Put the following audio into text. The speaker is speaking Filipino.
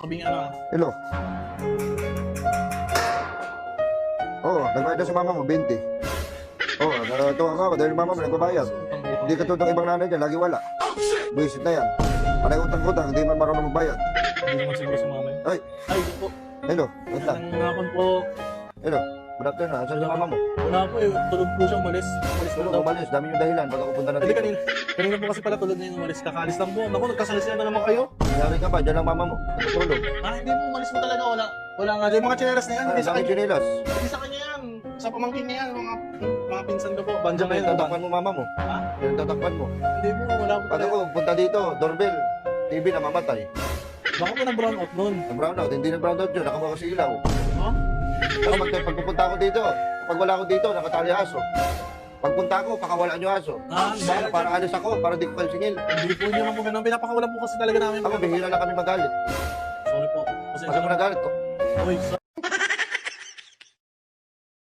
Sabing ano, Hello. Oo, nagbayad na sa mama mo, 20. Oo, natuwa nga ako dahil mama mo nagbabayad. Hindi ka tutong ibang nanay dyan, lagi wala. Buisit na yan. Panay utang-utang, hindi man marunong magbayad. hindi naman siguro sa mama yun. Ay, Ay, di po. hello, wait lang. Ang hapon po, Hello, good afternoon. Asan yung mama mo? wala po eh. Tulog po siya umalis. Umalis po Hello, daw. umalis. Dami yung dahilan. Baka pupunta na Hindi dito. kanina po kasi pala tulog na yung umalis. Kakaalis lang po. Naku, nagkasalisiyan na naman kayo. Nangyari ka ba? Diyan lang mama mo. Natutulog. Ah, hindi po umalis mo talaga. Wala nga. Yung mga chinelas na yan, hindi sa Dami kanya. chinelas. Hindi sa kanya yan. Sa pamangkin niya yan. Mga pinsan ko po. Banja na yan. Tatakpan mo mama mo. Ha? Yan tatakpan mo. Hindi po. Wala po Pag talaga. ako, punta dito, doorbell. TV na mamatay. Baka po nag-brown out nun. Nag-brown out. Hindi nag-brown out yun. Nakabawa si ilaw. Ha? Tapos pag pupunta ako dito, pag wala ako dito, nakatali aso. Pagpunta ko, pakawalaan yung aso. Ah, Para alis ako, para di ko kayo singil. Hindi po nyo lang po ganun. Pinapakawalan po kasi talaga namin. Ako, bihira na kami magalit. Sorry po. Kasi mo nagalit ko. Uy,